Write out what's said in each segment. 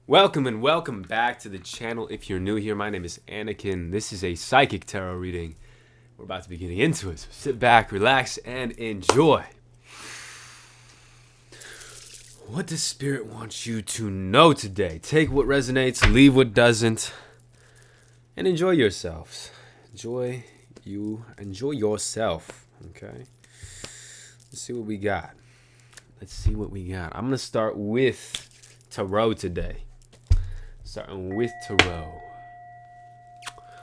Welcome and welcome back to the channel. If you're new here, my name is Anakin. This is a psychic tarot reading. We're about to be getting into it, so sit back, relax, and enjoy. What does Spirit want you to know today? Take what resonates, leave what doesn't, and enjoy yourselves. Enjoy yourself, okay? Let's see what we got. I'm going to start with tarot today. Starting with tarot.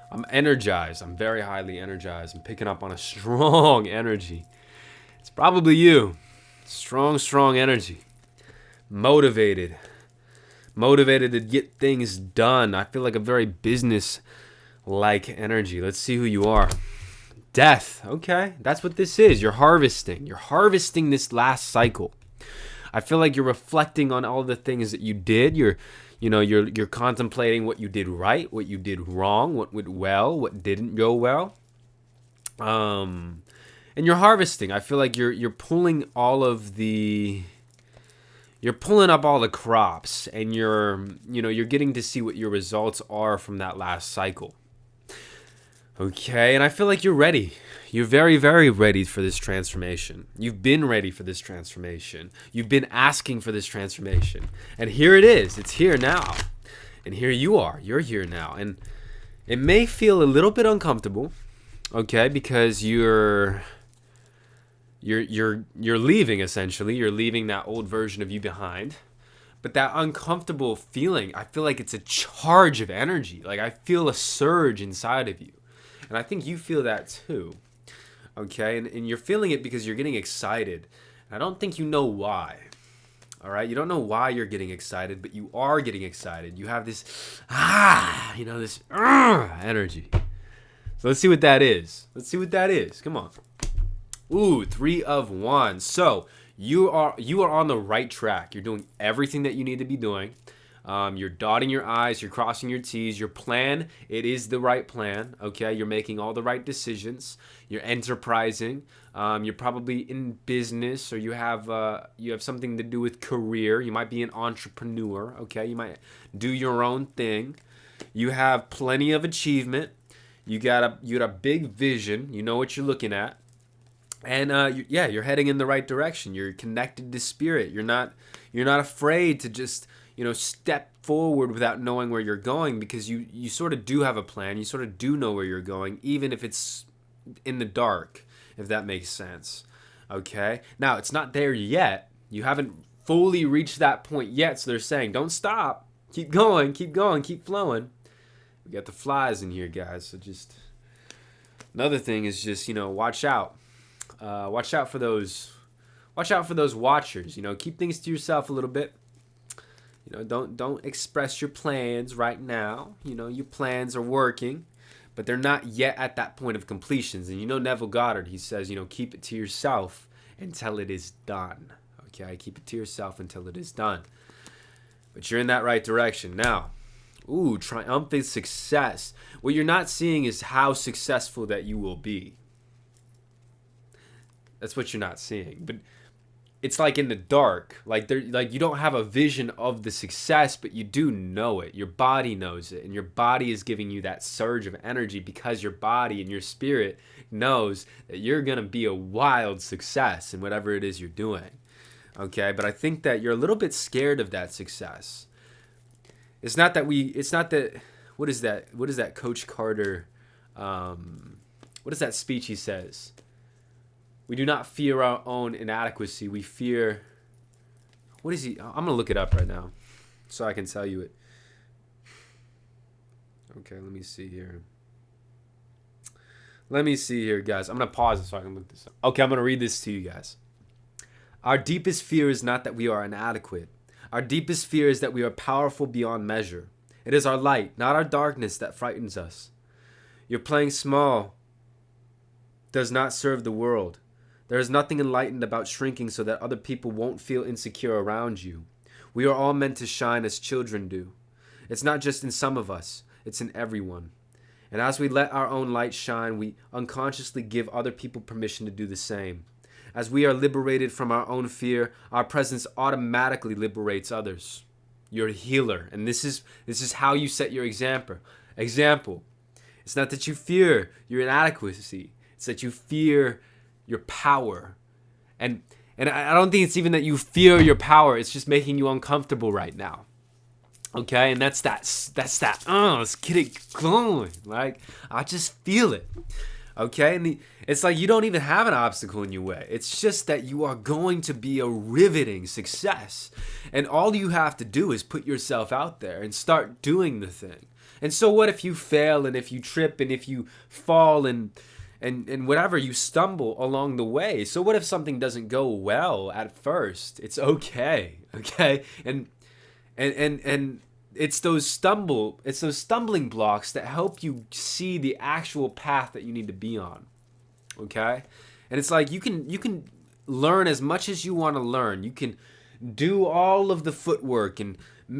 I'm energized. I'm very highly energized. I'm picking up on a strong energy. It's probably you. Strong energy. Motivated to get things done. I feel like a very business-like energy. Let's see who you are. Death. Okay, that's what this is. You're harvesting. You're harvesting this last cycle. I feel like you're reflecting on all the things that you did. You're contemplating what you did right, what you did wrong, what went well, what didn't go well. And you're harvesting. I feel like you're pulling up all the crops, and you're getting to see what your results are from that last cycle. Okay, and I feel like you're ready. You're very, very ready for this transformation. You've been ready for this transformation. You've been asking for this transformation. And here it is. It's here now. And here you are. You're here now. And it may feel a little bit uncomfortable, okay, because you're leaving, essentially. You're leaving that old version of you behind. But that uncomfortable feeling, I feel like it's a charge of energy. Like I feel a surge inside of you. And I think you feel that too. Okay, and you're feeling it because you're getting excited. I don't think you know why. All right, you don't know why you're getting excited, but you are getting excited. You have this, this energy. So let's see what that is. Come on. Ooh, 3 of Wands. So you are on the right track. You're doing everything that you need to be doing. You're dotting your I's, you're crossing your T's. Your plan, it is the right plan, okay? You're making all the right decisions. You're enterprising. You're probably in business, or you have something to do with career. You might be an entrepreneur, okay? You might do your own thing. You have plenty of achievement. You got a big vision. You know what you're looking at. And you're heading in the right direction. You're connected to spirit. You're not afraid to just step forward without knowing where you're going, because you sort of do have a plan. You sort of do know where you're going, even if it's in the dark, if that makes sense. Okay? Now, it's not there yet. You haven't fully reached that point yet, so they're saying, don't stop. Keep going, keep flowing. We got the flies in here, guys, so just... Another thing is just, watch out. Watch out for those watchers. Keep things to yourself a little bit. Don't express your plans right now. Your plans are working, but they're not yet at that point of completions. And Neville Goddard, he says, keep it to yourself until it is done. Okay, keep it to yourself until it is done. But you're in that right direction now. Ooh, triumphant success. What you're not seeing is how successful that you will be. That's what you're not seeing. But it's like in the dark, like you don't have a vision of the success, but you do know it. Your body knows it, and your body is giving you that surge of energy because your body and your spirit knows that you're going to be a wild success in whatever it is you're doing. Okay, but I think that you're a little bit scared of that success. What is that Coach Carter, what is that speech he says? We do not fear our own inadequacy. We fear... What is he? I'm going to look it up right now so I can tell you it. Okay, let me see here. Guys. I'm going to pause it so I can look this up. Okay, I'm going to read this to you guys. Our deepest fear is not that we are inadequate. Our deepest fear is that we are powerful beyond measure. It is our light, not our darkness, that frightens us. Your playing small does not serve the world. There is nothing enlightened about shrinking so that other people won't feel insecure around you. We are all meant to shine as children do. It's not just in some of us, it's in everyone. And as we let our own light shine, we unconsciously give other people permission to do the same. As we are liberated from our own fear, our presence automatically liberates others. You're a healer. And this is how you set your example. It's not that you fear your inadequacy. It's that you fear your power. And I don't think it's even that you fear your power. It's just making you uncomfortable right now. Okay? And that's that, let's get it going. Like, I just feel it. Okay? And it's like you don't even have an obstacle in your way. It's just that you are going to be a riveting success. And all you have to do is put yourself out there and start doing the thing. And so what if you fail, and if you trip, and if you fall, and whatever, you stumble along the way? So what if something doesn't go well at first? It's okay. Okay? And it's those stumbling blocks that help you see the actual path that you need to be on. Okay? And it's like you can learn as much as you want to learn. You can do all of the footwork and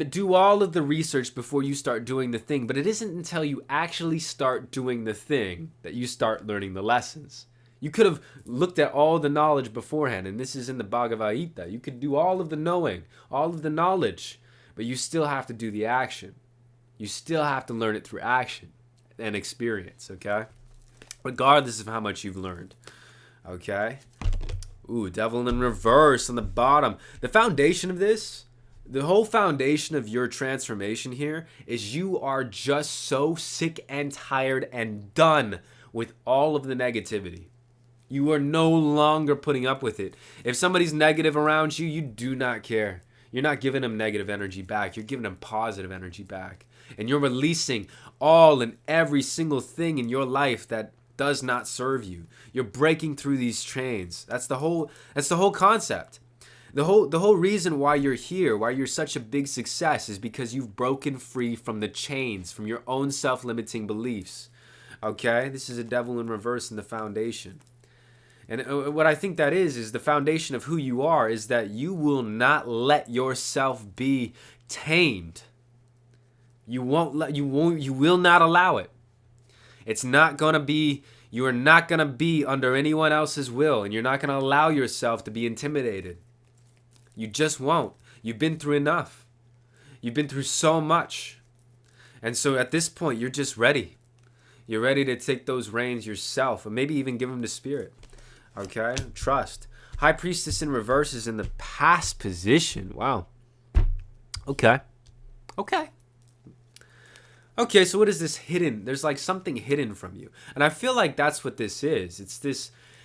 do all of the research before you start doing the thing, but it isn't until you actually start doing the thing that you start learning the lessons. You could have looked at all the knowledge beforehand, and this is in the Bhagavad Gita. You could do all of the knowing, all of the knowledge, but you still have to do the action. You still have to learn it through action and experience, okay? Regardless of how much you've learned, okay? Ooh, devil in reverse on the bottom. The foundation of this, the whole foundation of your transformation here is you are just so sick and tired and done with all of the negativity. You are no longer putting up with it. If somebody's negative around you, you do not care. You're not giving them negative energy back. You're giving them positive energy back. And you're releasing all and every single thing in your life that does not serve you. You're breaking through these chains. That's the whole concept. The whole reason why you're here, why you're such a big success, is because you've broken free from the chains, from your own self-limiting beliefs. Okay? This is a devil in reverse in the foundation. And what I think that is the foundation of who you are, is that you will not let yourself be tamed. You will not allow it. It's not going to be, you are not going to be under anyone else's will, and you're not going to allow yourself to be intimidated. You just won't. You've been through enough. You've been through so much. And so at this point, you're just ready. You're ready to take those reins yourself, or maybe even give them to Spirit. Okay? Trust. High Priestess in reverse is in the past position. Wow. Okay. Okay, so what is this hidden? There's like something hidden from you. And I feel like that's what this is.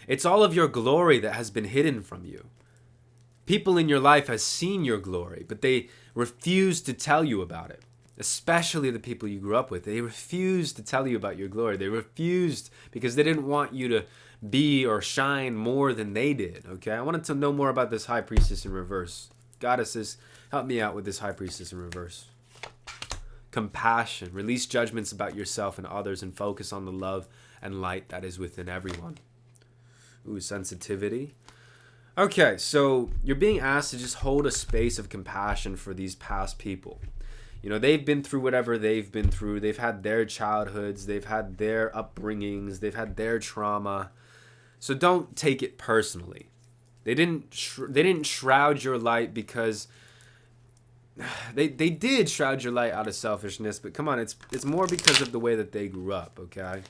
It's all of your glory that has been hidden from you. People in your life have seen your glory, but they refuse to tell you about it. Especially the people you grew up with. They refused to tell you about your glory. They refused because they didn't want you to be or shine more than they did. Okay, I wanted to know more about this High Priestess in reverse. Goddesses, help me out with this High Priestess in reverse. Compassion. Release judgments about yourself and others and focus on the love and light that is within everyone. Ooh, sensitivity. Okay, so you're being asked to just hold a space of compassion for these past people. You know, they've been through whatever they've been through. They've had their childhoods. They've had their upbringings. They've had their trauma. So don't take it personally. They didn't shroud your light because they did shroud your light out of selfishness. But come on, it's more because of the way that they grew up. Okay,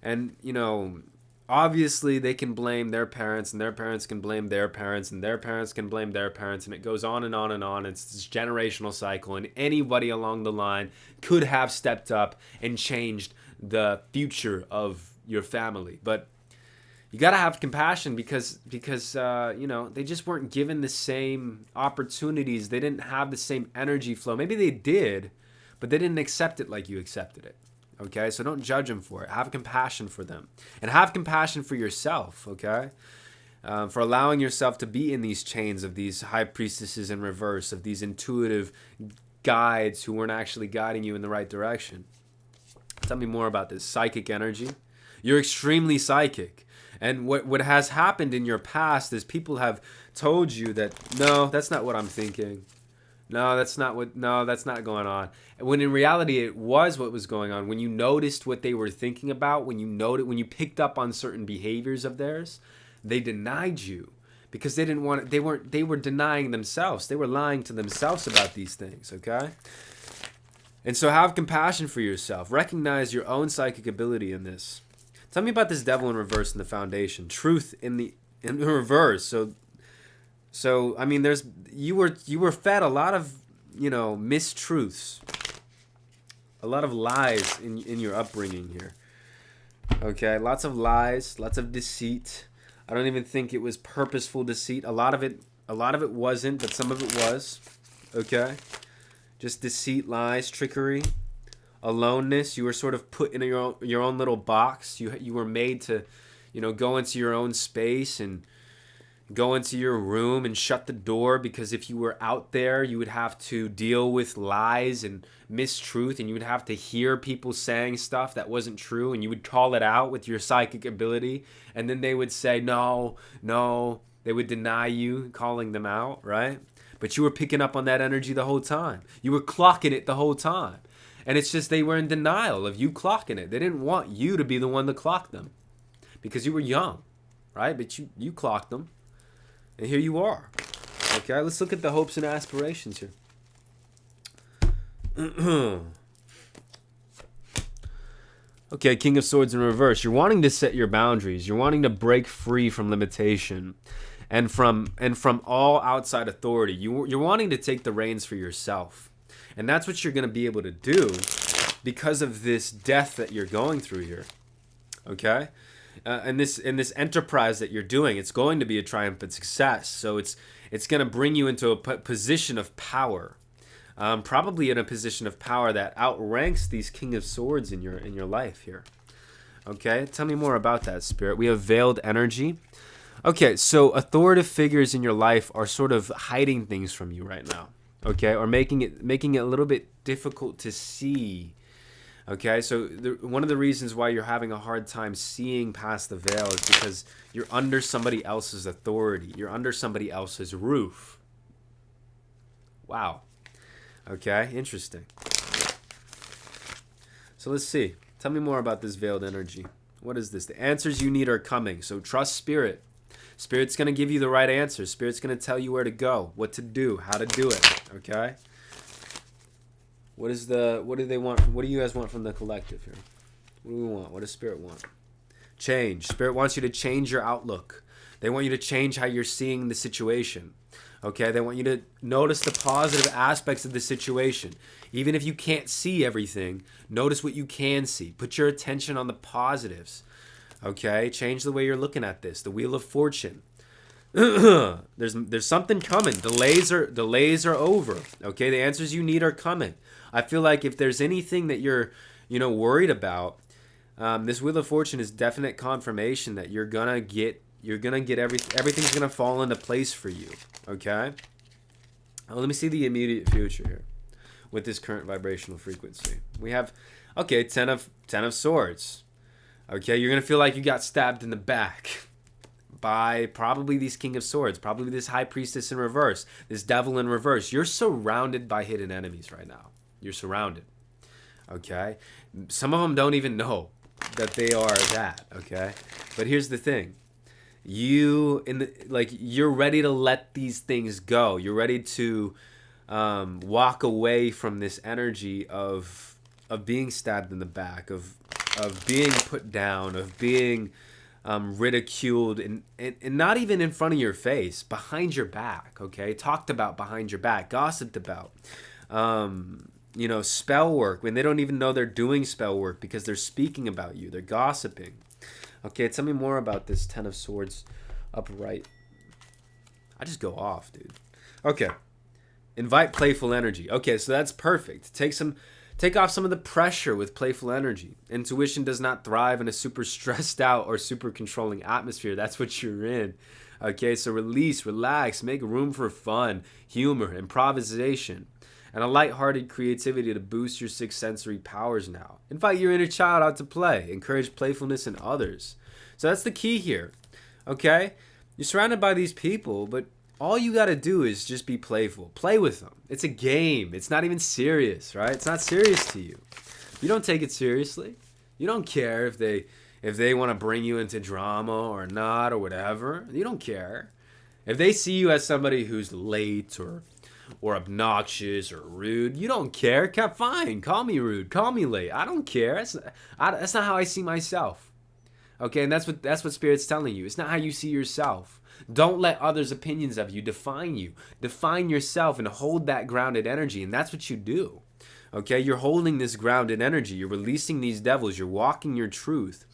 and you know, obviously they can blame their parents, and their parents can blame their parents, and their parents can blame their parents, and it goes on and on and on. It's this generational cycle, and anybody along the line could have stepped up and changed the future of your family. But you got to have compassion because you know, they just weren't given the same opportunities. They didn't have the same energy flow. Maybe they did, but they didn't accept it like you accepted it. Okay, so don't judge them for it. Have compassion for them. And have compassion for yourself, okay? For allowing yourself to be in these chains of these high priestesses in reverse, of these intuitive guides who weren't actually guiding you in the right direction. Tell me more about this. Psychic energy. You're extremely psychic. And what has happened in your past is people have told you that, no, that's not what I'm thinking. No, that's not going on. When in reality, it was what was going on. When you noticed what they were thinking about, when you picked up on certain behaviors of theirs, they denied you because they didn't want it. They were denying themselves. They were lying to themselves about these things, okay? And so have compassion for yourself. Recognize your own psychic ability in this. Tell me about this devil in reverse in the foundation. Truth in the reverse. So I mean, you were fed a lot of, mistruths, a lot of lies in your upbringing here. Okay, lots of lies, lots of deceit. I don't even think it was purposeful deceit. A lot of it wasn't, but some of it was. Okay, just deceit, lies, trickery, aloneness. You were sort of put in your own little box. You were made to, go into your own space and go into your room and shut the door, because if you were out there, you would have to deal with lies and mistruth, and you would have to hear people saying stuff that wasn't true, and you would call it out with your psychic ability, and then they would say no, they would deny you calling them out, right? But you were picking up on that energy the whole time. You were clocking it the whole time. And it's just they were in denial of you clocking it. They didn't want you to be the one to clock them because you were young, right? But you clocked them. And here you are. Okay, let's look at the hopes and aspirations here. Okay, King of Swords in reverse. You're wanting to set your boundaries. You're wanting to break free from limitation and from all outside authority. You're wanting to take the reins for yourself. And that's what you're going to be able to do because of this death that you're going through here. Okay? And this enterprise that you're doing, it's going to be a triumphant success. So it's going to bring you into a position of power, probably in a position of power that outranks these King of Swords in your life here. Okay, tell me more about that, Spirit. We have veiled energy. Okay, so authoritative figures in your life are sort of hiding things from you right now. Okay, or making it a little bit difficult to see. Okay, so one of the reasons why you're having a hard time seeing past the veil is because you're under somebody else's authority. You're under somebody else's roof. Wow. Okay, interesting. So let's see. Tell me more about this veiled energy. What is this? The answers you need are coming. So trust Spirit. Spirit's going to give you the right answers. Spirit's going to tell you where to go, what to do, how to do it. Okay? What do they want? What do you guys want from the collective here? What do we want? What does Spirit want? Change. Spirit wants you to change your outlook. They want you to change how you're seeing the situation. Okay? They want you to notice the positive aspects of the situation. Even if you can't see everything, notice what you can see. Put your attention on the positives. Okay? Change the way you're looking at this. The Wheel of Fortune. There's something coming. Delays are over. Okay? The answers you need are coming. I feel like if there's anything that you're, worried about, this Wheel of Fortune is definite confirmation that you're gonna get everything's gonna fall into place for you. Okay. Let me see the immediate future here with this current vibrational frequency. We have, okay, ten of Swords. Okay, you're gonna feel like you got stabbed in the back by probably these King of Swords, probably this High Priestess in reverse, this Devil in reverse. You're surrounded by hidden enemies right now. You're surrounded. Okay? Some of them don't even know that they are that, okay? But here's the thing. You're ready to let these things go. You're ready to walk away from this energy of being stabbed in the back, of being put down, of being ridiculed, and not even in front of your face, behind your back, okay? Talked about behind your back, gossiped about. Spell work, when they don't even know they're doing spell work because they're speaking about you. They're gossiping. Okay, tell me more about this Ten of Swords upright. I just go off, dude. Okay. Invite playful energy. Okay, so that's perfect. Take off some of the pressure with playful energy. Intuition does not thrive in a super stressed out or super controlling atmosphere. That's what you're in. Okay, so release, relax, make room for fun, humor, improvisation, and a lighthearted creativity to boost your six sensory powers now. Invite your inner child out to play. Encourage playfulness in others. So that's the key here. Okay? You're surrounded by these people, but all you got to do is just be playful. Play with them. It's a game. It's not even serious, right? It's not serious to you. You don't take it seriously. You don't care if they want to bring you into drama or not or whatever. You don't care. If they see you as somebody who's late or obnoxious or rude, you don't care. Fine, call me rude, call me late. I don't care. That's not how I see myself. Okay, and that's what Spirit's telling you. It's not how you see yourself. Don't let others' opinions of you define you. Define yourself and hold that grounded energy, and that's what you do. Okay, you're holding this grounded energy. You're releasing these devils. You're walking your truth.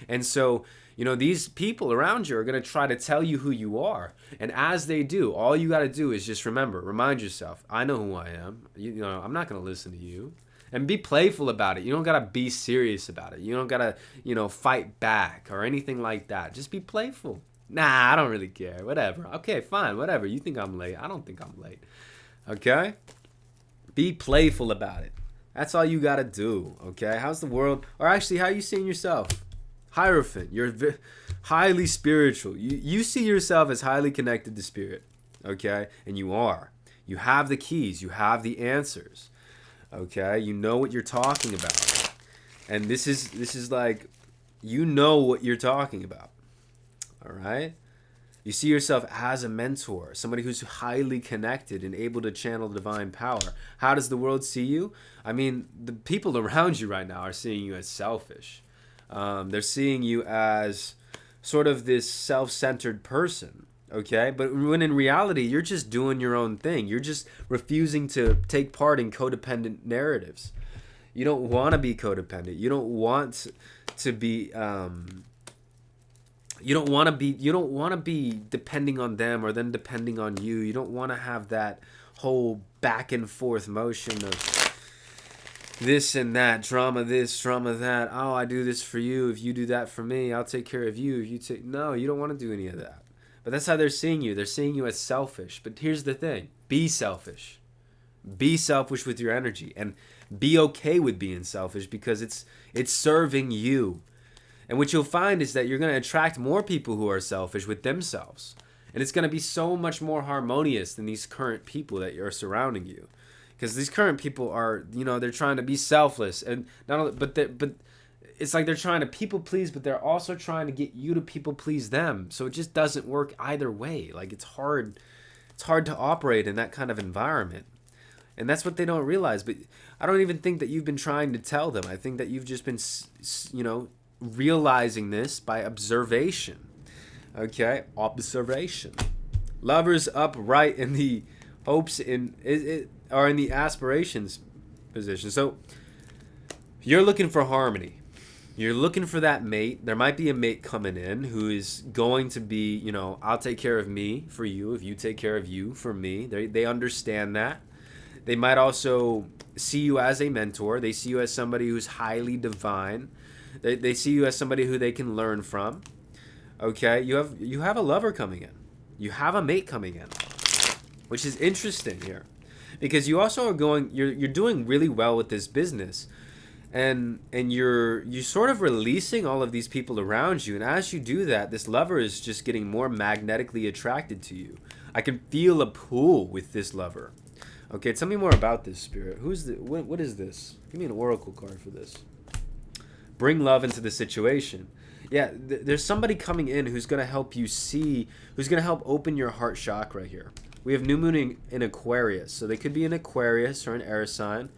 And so, these people around you are going to try to tell you who you are. And as they do, all you got to do is just remind yourself, I know who I am. I'm not going to listen to you. And be playful about it. You don't got to be serious about it. You don't got to, fight back or anything like that. Just be playful. Nah, I don't really care. Whatever. Okay, fine. Whatever. You think I'm late. I don't think I'm late. Okay? Be playful about it. That's all you got to do. Okay? How's the world? Or actually, how are you seeing yourself? Hierophant. You're highly spiritual. You see yourself as highly connected to spirit. Okay? And you are. You have the keys. You have the answers. Okay, you know what you're talking about, and this is like, you know what you're talking about. All right, you see yourself as a mentor, somebody who's highly connected and able to channel divine power. How does the world see you? I mean, the people around you right now are seeing you as selfish. They're seeing you as sort of this self-centered person. Okay, but when in reality, you're just doing your own thing. You're just refusing to take part in codependent narratives. You don't want to be codependent. You don't want to be. You don't want to be. You don't want to be depending on them or them depending on you. You don't want to have that whole back and forth motion of this and that, drama this, drama that. Oh, I do this for you. If you do that for me, I'll take care of you. If you take no, you don't want to do any of that. But that's how they're seeing you. They're seeing you as selfish. But here's the thing. Be selfish. Be selfish with your energy. And be okay with being selfish because it's serving you. And what you'll find is that you're going to attract more people who are selfish with themselves. And it's going to be so much more harmonious than these current people that are surrounding you. Because these current people are, they're trying to be selfless. And not only, but it's like they're trying to people please, but they're also trying to get you to people please them. So it just doesn't work either way. Like it's hard to operate in that kind of environment. And that's what they don't realize. But I don't even think that you've been trying to tell them. I think that you've just been, realizing this by observation. Okay? Observation. Lovers upright in the hopes or in the aspirations position. So you're looking for harmony. You're looking for that mate. There might be a mate coming in who is going to be, I'll take care of me for you if you take care of you for me. They understand that. They might also see you as a mentor. They see you as somebody who's highly divine. They see you as somebody who they can learn from. Okay? You have a lover coming in. You have a mate coming in, which is interesting here. Because you also are you're doing really well with this business. And you're sort of releasing all of these people around you. And as you do that, this lover is just getting more magnetically attracted to you. I can feel a pull with this lover. Okay, tell me more about this, Spirit. What is this? Give me an oracle card for this. Bring love into the situation. Yeah, there's somebody coming in who's going to help you see, who's going to help open your heart chakra here. We have new moon in Aquarius. So they could be an Aquarius or an air sign.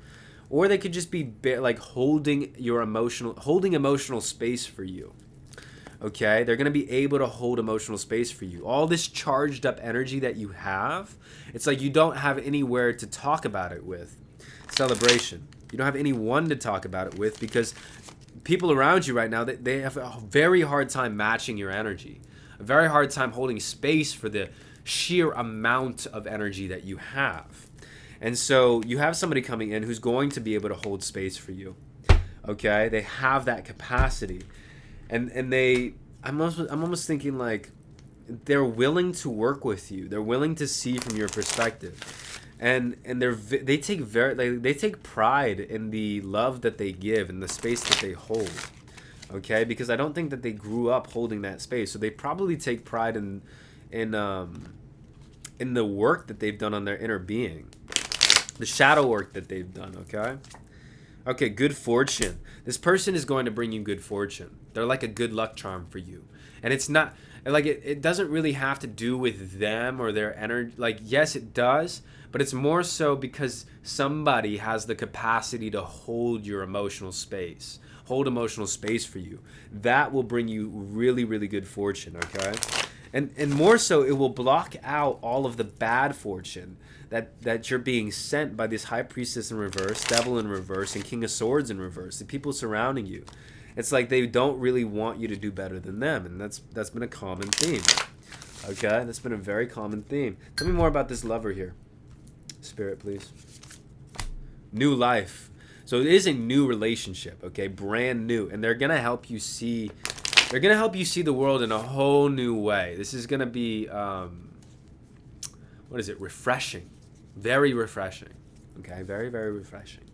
Or they could just be like holding emotional space for you. Okay? They're going to be able to hold emotional space for you. All this charged up energy that you have, it's like you don't have anywhere to talk about it with. Celebration. You don't have anyone to talk about it with because people around you right now, they have a very hard time matching your energy. A very hard time holding space for the sheer amount of energy that you have. And so you have somebody coming in who's going to be able to hold space for you. Okay? They have that capacity. And I'm almost thinking like they're willing to work with you. They're willing to see from your perspective. And they take pride in the love that they give and the space that they hold. Okay? Because I don't think that they grew up holding that space. So they probably take pride in the work that they've done on their inner being. The shadow work that they've done, okay? Okay, good fortune. This person is going to bring you good fortune. They're like a good luck charm for you. And it's not like it doesn't really have to do with them or their energy. Like, yes, it does, but it's more so because somebody has the capacity to hold your emotional space, hold emotional space for you. That will bring you really, really good fortune, okay? And more so, it will block out all of the bad fortune that you're being sent by this high priestess in reverse, devil in reverse, and king of swords in reverse, the people surrounding you. It's like they don't really want you to do better than them, and that's been a common theme. Okay, that's been a very common theme. Tell me more about this lover here, Spirit, please. New life. So it is a new relationship, okay, brand new, and they're gonna help you see. They're gonna help you see the world in a whole new way. This is gonna be, what is it? Refreshing, very refreshing. Okay, very, very refreshing.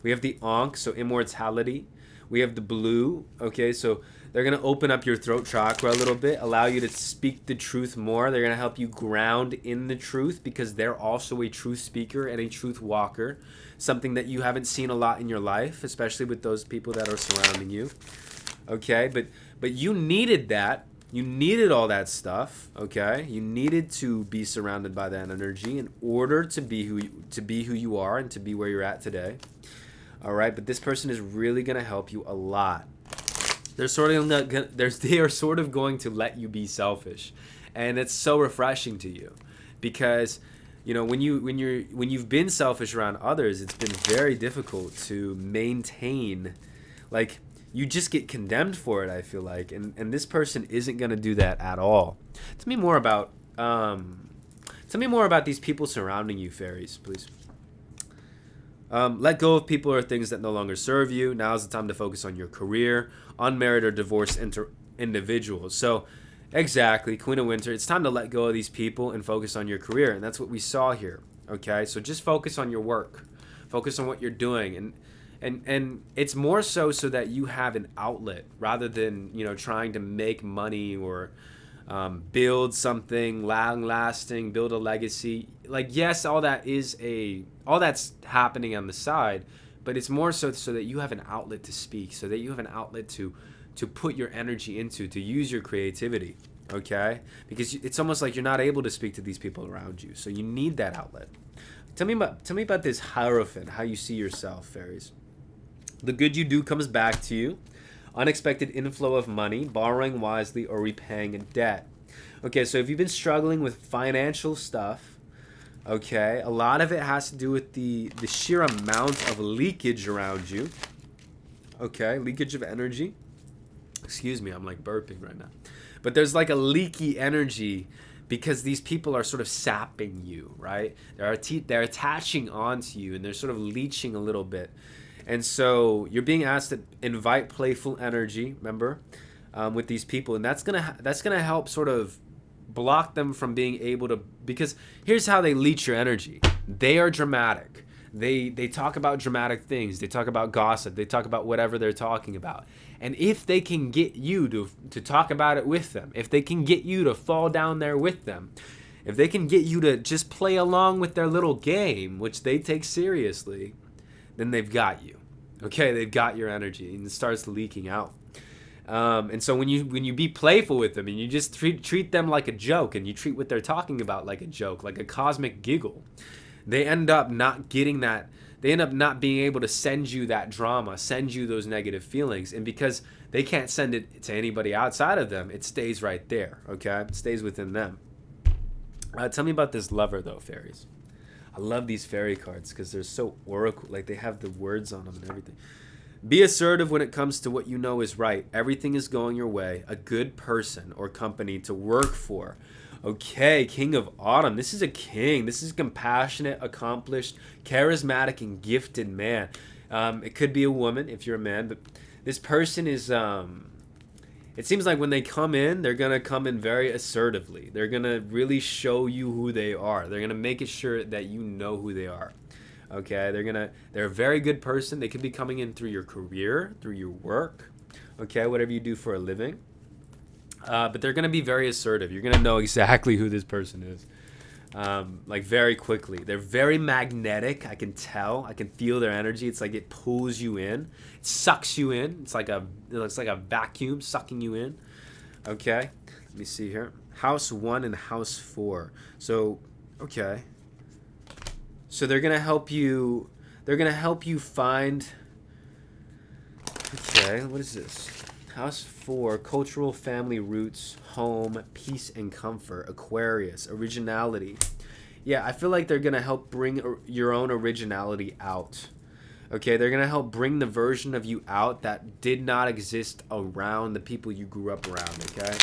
We have the Ankh, so immortality. We have the blue, okay, so they're going to open up your throat chakra a little bit, allow you to speak the truth more. They're going to help you ground in the truth because they're also a truth speaker and a truth walker, something that you haven't seen a lot in your life, especially with those people that are surrounding you, okay? But you needed that. You needed all that stuff, okay? You needed to be surrounded by that energy in order to be who you are and to be where you're at today. All right, but this person is really going to help you a lot. They are sort of going to let you be selfish, and it's so refreshing to you, because you know when you've been selfish around others, it's been very difficult to maintain. Like, you just get condemned for it, I feel like, and this person isn't going to do that at all. Tell me more about these people surrounding you, fairies, please. Let go of people or things that no longer serve you. Now is the time to focus on your career, unmarried or divorced individuals. So, exactly, Queen of Winter, it's time to let go of these people and focus on your career. And that's what we saw here, okay? So just focus on your work. Focus on what you're doing. And it's more so that you have an outlet rather than, trying to make money or build something long-lasting, build a legacy. Like, yes, all that's happening on the side, but it's more so that you have an outlet to speak, so that you have an outlet to put your energy into, to use your creativity, okay? Because it's almost like you're not able to speak to these people around you, so you need that outlet. Tell me about this Hierophant, how you see yourself, fairies. The good you do comes back to you. Unexpected inflow of money, borrowing wisely, or repaying a debt. Okay, so if you've been struggling with financial stuff, okay, a lot of it has to do with the sheer amount of leakage around you. Okay, leakage of energy. Excuse me, I'm like burping right now. But there's like a leaky energy because these people are sort of sapping you, right? They're attaching onto you and they're sort of leeching a little bit. And so you're being asked to invite playful energy, remember, with these people. And that's gonna help sort of block them from being able to, because here's how they leech your energy. They are dramatic. They talk about dramatic things. They talk about gossip. They talk about whatever they're talking about. And if they can get you to talk about it with them, if they can get you to fall down there with them, if they can get you to just play along with their little game, which they take seriously, then they've got you. Okay, they've got your energy, and it starts leaking out. And so when you be playful with them and you just treat them like a joke, and you treat what they're talking about like a joke, like a cosmic giggle, they end up not getting that. They end up not being able to send you that drama, send you those negative feelings. And because they can't send it to anybody outside of them, it stays right there, okay? It stays within them. Tell me about this lover, though, fairies. I love these fairy cards because they're so oracle, like they have the words on them and everything. Be assertive when it comes to what you know is right. Everything is going your way. A good person or company to work for. Okay, King of Autumn. This is a king. This is a compassionate, accomplished, charismatic, and gifted man. It could be a woman if you're a man, but this person is... It seems like when they come in, they're going to come in very assertively. They're going to really show you who they are. They're going to make it sure that you know who they are. Okay? They're a very good person. They could be coming in through your career, through your work, okay, whatever you do for a living. But they're going to be very assertive. You're going to know exactly who this person is. like very quickly. They're very magnetic. I can tell. I can feel their energy. It's like it pulls you in. It sucks you in. It looks like a vacuum sucking you in. Okay. Let me see here. House 1 and House 4. So, okay. So they're going to help you. They're going to help you find. Okay, what is this? House 4, cultural family roots, home, peace and comfort, Aquarius, originality. Yeah, I feel like they're going to help bring your own originality out. Okay, they're going to help bring the version of you out that did not exist around the people you grew up around, okay?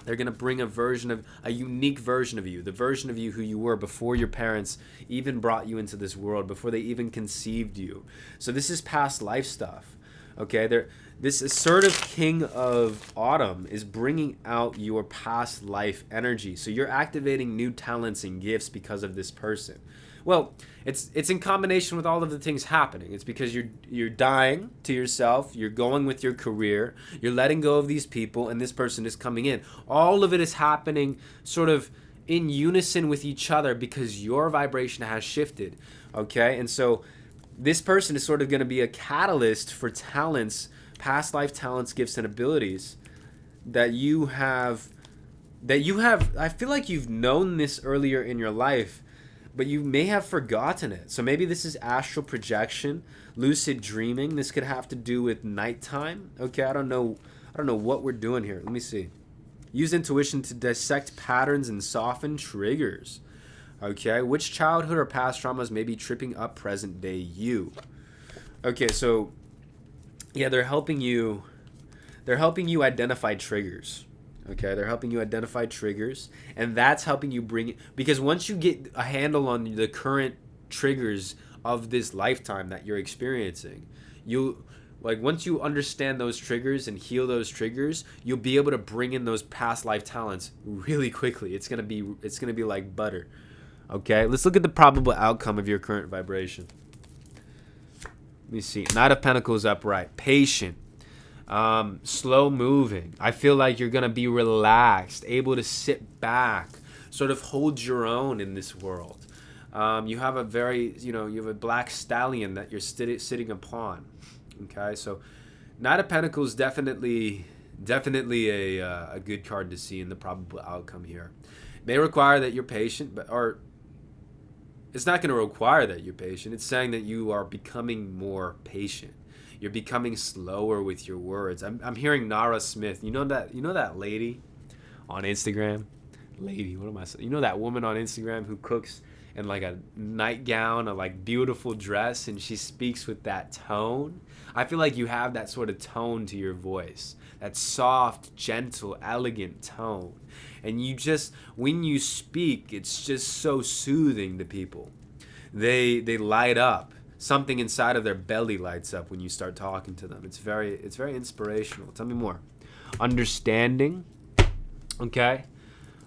They're going to bring a unique version of you, the version of you who you were before your parents even brought you into this world, before they even conceived you. So this is past life stuff. Okay, this assertive king of autumn is bringing out your past life energy. So you're activating new talents and gifts because of this person. Well, it's in combination with all of the things happening. It's because you're dying to yourself, you're going with your career, you're letting go of these people, and this person is coming in. All of it is happening sort of in unison with each other because your vibration has shifted. Okay, and so this person is sort of going to be a catalyst for talents, past life talents, gifts, and abilities that you have. I feel like you've known this earlier in your life, but you may have forgotten it. So maybe this is astral projection, lucid dreaming. This could have to do with nighttime. Okay, I don't know what we're doing here. Let me see. Use intuition to dissect patterns and soften triggers. Okay, which childhood or past traumas may be tripping up present day you? Okay, so yeah, they're helping you identify triggers. Okay, they're helping you identify triggers, and that's helping you bring it, because once you get a handle on the current triggers of this lifetime that you're experiencing, once you understand those triggers and heal those triggers, you'll be able to bring in those past life talents really quickly. It's gonna be like butter. Okay, let's look at the probable outcome of your current vibration. Let me see. Knight of Pentacles upright. Patient. Slow moving. I feel like you're going to be relaxed, able to sit back, sort of hold your own in this world. You have a black stallion that you're sitting upon. Okay, so Knight of Pentacles definitely a good card to see in the probable outcome here. It may require that you're patient, or it's not going to require that you're patient. It's saying that you are becoming more patient. You're becoming slower with your words. I'm hearing Nara Smith. You know that lady on Instagram? Lady, what am I saying? You know that woman on Instagram who cooks in like a nightgown, a like beautiful dress, and she speaks with that tone? I feel like you have that sort of tone to your voice. That soft, gentle, elegant tone. And when you speak, it's just so soothing to people. They light up. Something inside of their belly lights up when you start talking to them. It's very inspirational. Tell me more. Understanding. Okay.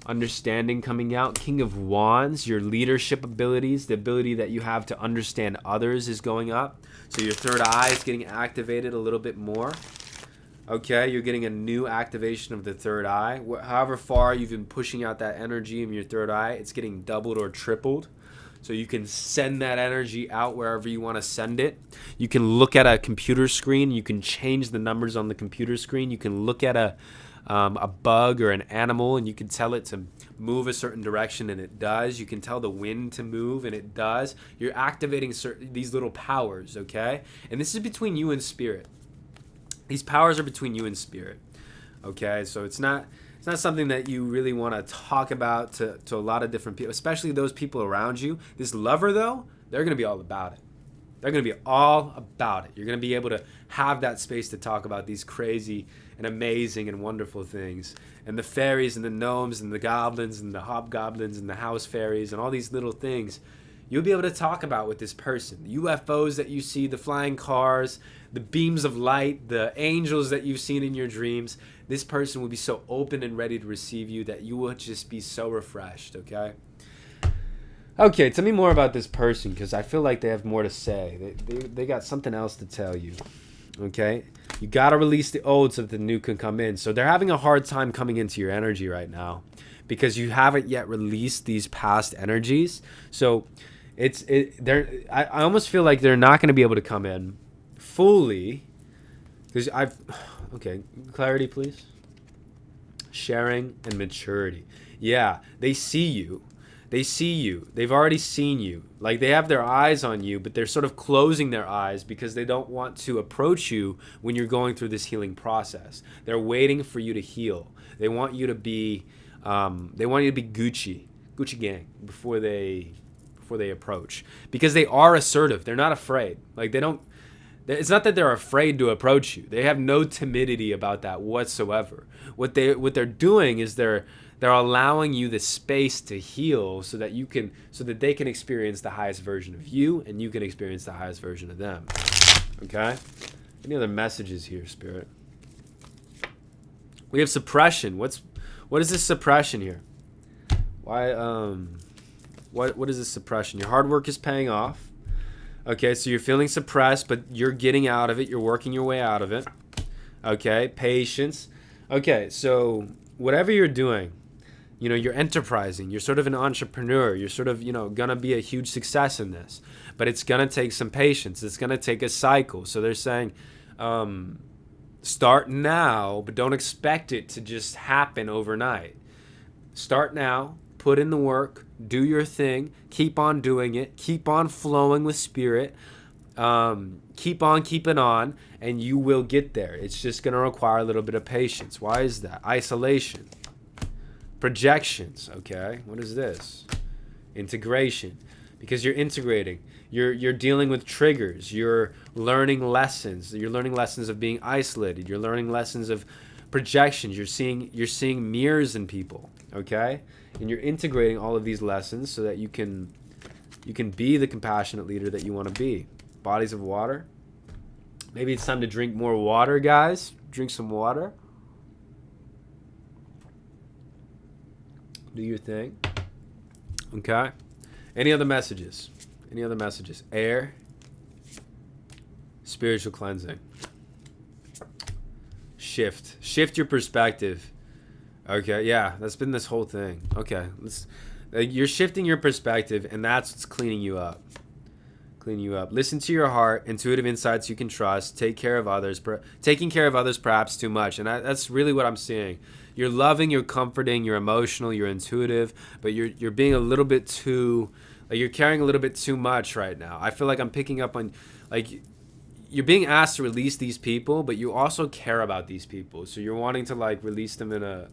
Understanding coming out. King of Wands, your leadership abilities, the ability that you have to understand others is going up. So your third eye is getting activated a little bit more. Okay, you're getting a new activation of the third eye. However far you've been pushing out that energy in your third eye, it's getting doubled or tripled. So you can send that energy out wherever you want to send it. You can look at a computer screen. You can change the numbers on the computer screen. You can look at a bug or an animal, and you can tell it to move a certain direction, and it does. You can tell the wind to move, and it does. You're activating these little powers, okay? And this is between you and spirit. These powers are between you and spirit, okay? So it's not something that you really want to talk about to a lot of different people, especially those people around you. This lover, though, they're going to be all about it. They're going to be all about it. You're going to be able to have that space to talk about these crazy and amazing and wonderful things. And the fairies and the gnomes and the goblins and the hobgoblins and the house fairies and all these little things you'll be able to talk about with this person. The UFOs that you see, the flying cars, the beams of light, the angels that you've seen in your dreams. This person will be so open and ready to receive you that you will just be so refreshed, okay? Okay, tell me more about this person, because I feel like they have more to say. They got something else to tell you, okay? You got to release the old so that the new can come in. So they're having a hard time coming into your energy right now because you haven't yet released these past energies. So I almost feel like they're not going to be able to come in fully because okay, clarity please. Sharing and maturity. Yeah, they see you. They see you. They've already seen you. Like they have their eyes on you, but they're sort of closing their eyes because they don't want to approach you when you're going through this healing process. They're waiting for you to heal. They want you to be Gucci gang before they approach, because they are assertive. They're not afraid. Like they don't. It's not that they're afraid to approach you. They have no timidity about that whatsoever. What they're doing is they're allowing you the space to heal so that they can experience the highest version of you and you can experience the highest version of them. Okay? Any other messages here, Spirit? We have suppression. What is this suppression here? Why what is this suppression? Your hard work is paying off. Okay, so you're feeling suppressed, but you're getting out of it. You're working your way out of it. Okay, patience. Okay, so whatever you're doing, you're enterprising. You're sort of an entrepreneur. You're sort of, going to be a huge success in this. But it's going to take some patience. It's going to take a cycle. So they're saying start now, but don't expect it to just happen overnight. Start now. Put in the work, do your thing, keep on doing it, keep on flowing with spirit, keep on keeping on, and you will get there. It's just going to require a little bit of patience. Why is that? Isolation. Projections, okay? What is this? Integration. Because you're integrating. You're dealing with triggers. You're learning lessons. You're learning lessons of being isolated. You're learning lessons of projections. You're seeing mirrors in people, okay? And you're integrating all of these lessons so that you can be the compassionate leader that you want to be. Bodies of water. Maybe it's time to drink more water, guys. Drink some water. Do your thing. Okay. Any other messages? Air. Spiritual cleansing. Shift your perspective. Okay, yeah, that's been this whole thing. Okay, you're shifting your perspective, and that's what's cleaning you up. Listen to your heart, intuitive insights you can trust. Taking care of others perhaps too much, and that's really what I'm seeing. You're loving, you're comforting, you're emotional, you're intuitive, but you're being a little bit too, you're carrying a little bit too much right now. I feel like I'm picking up on, you're being asked to release these people, but you also care about these people, so you're wanting to release them in a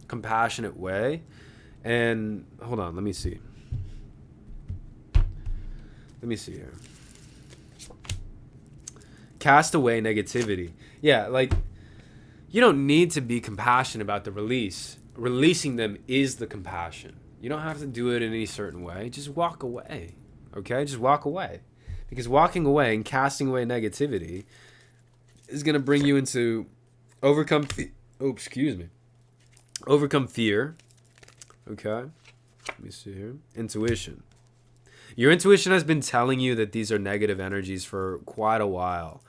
compassionate way. And hold on, let me see here. Cast away negativity. Yeah, you don't need to be compassionate about the release. Releasing them is the compassion. You don't have to do it in any certain way. Just walk away. Okay, just walk away, because walking away and casting away negativity is going to bring you into overcome fear. Okay. Let me see here. Intuition. Your intuition has been telling you that these are negative energies for quite a while.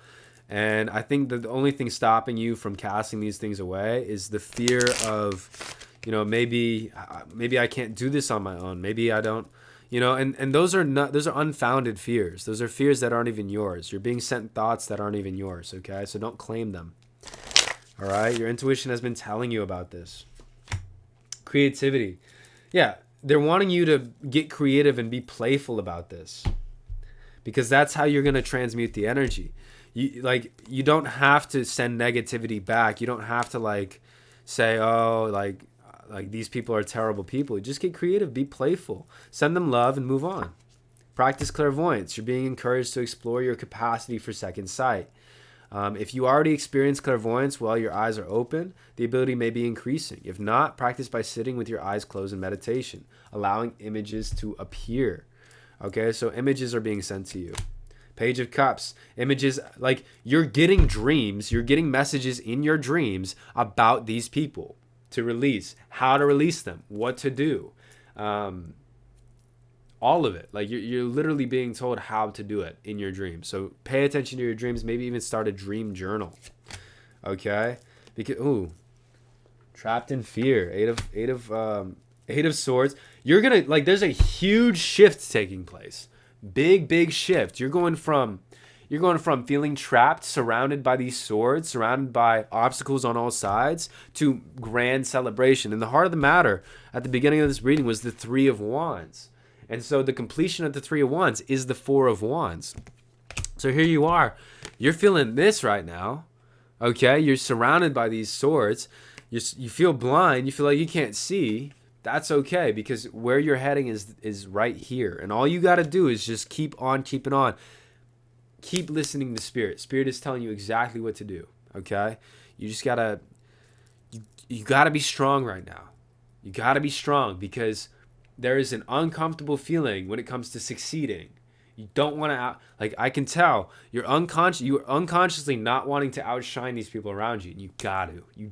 And I think that the only thing stopping you from casting these things away is the fear of, maybe I can't do this on my own. Maybe I don't, and those are unfounded fears. Those are fears that aren't even yours. You're being sent thoughts that aren't even yours. Okay. So don't claim them. All right. Your intuition has been telling you about this. Creativity. Yeah, they're wanting you to get creative and be playful about this, because that's how you're going to transmute the energy. You don't have to send negativity back. You don't have to say, oh, these people are terrible people. Just get creative, be playful, send them love, and move on. Practice clairvoyance. You're being encouraged to explore your capacity for second sight. If you already experience clairvoyance while your eyes are open, the ability may be increasing. If not, practice by sitting with your eyes closed in meditation, allowing images to appear. Okay, so images are being sent to you. Page of Cups, images, you're getting dreams, you're getting messages in your dreams about these people to release, how to release them, what to do. All of it. You're literally being told how to do it in your dreams. So pay attention to your dreams. Maybe even start a dream journal. Okay? Because Trapped in fear. Eight of swords. You're gonna like. There's a huge shift taking place. Big shift. You're going from feeling trapped, surrounded by these swords, surrounded by obstacles on all sides, to grand celebration. And the heart of the matter at the beginning of this reading was the Three of Wands. And so the completion of the Three of Wands is the Four of Wands. So here you are. You're feeling this right now. Okay? You're surrounded by these swords. You feel blind. You feel like you can't see. That's okay, because where you're heading is right here. And all you got to do is just keep on keeping on. Keep listening to Spirit. Spirit is telling you exactly what to do. Okay? You just got to you got to be strong right now. You got to be strong, because there is an uncomfortable feeling when it comes to succeeding. You don't want to like, I can tell you're unconsciously not wanting to outshine these people around you. You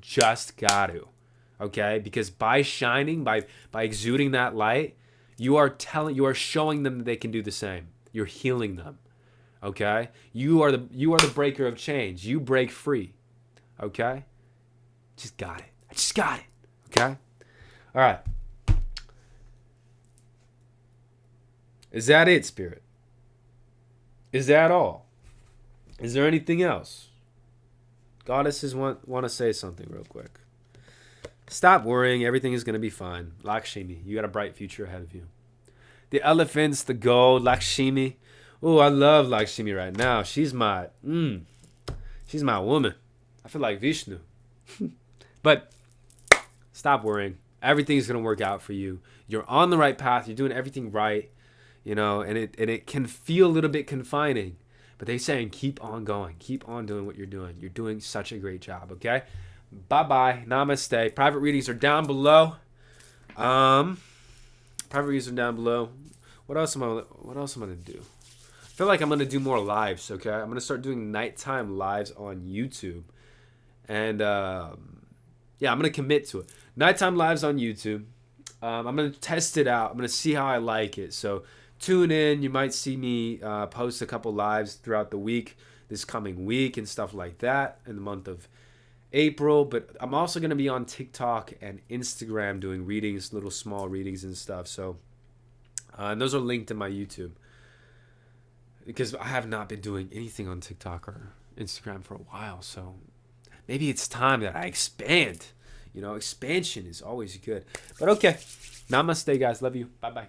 just got to. Okay? Because by shining, by exuding that light, you are showing them that they can do the same. You're healing them. Okay? You are the breaker of chains. You break free. Okay? Just got it. I just got it. Okay? All right. Is that it, Spirit? Is that all? Is there anything else? Goddesses want to say something real quick. Stop worrying. Everything is going to be fine. Lakshmi, you got a bright future ahead of you. The elephants, the gold, Lakshmi. Oh, I love Lakshmi right now. She's my woman. I feel like Vishnu. But stop worrying. Everything's going to work out for you. You're on the right path. You're doing everything right. You know, and it can feel a little bit confining, but they're saying keep on going, keep on doing what you're doing. You're doing such a great job. Okay, bye. Namaste. Private readings are down below. Private readings are down below. What else am I gonna do? I feel like I'm gonna do more lives. Okay, I'm gonna start doing nighttime lives on YouTube, and yeah, I'm gonna commit to it. Nighttime lives on YouTube. I'm gonna test it out. I'm gonna see how I like it. So tune in. You might see me post a couple lives throughout the week, this coming week, and stuff like that in the month of April. But I'm also going to be on TikTok and Instagram doing readings, little small readings and stuff. So and those are linked in my YouTube, because I have not been doing anything on TikTok or Instagram for a while. So maybe it's time that I expand. You know, expansion is always good. But okay. Namaste, guys. Love you. Bye-bye.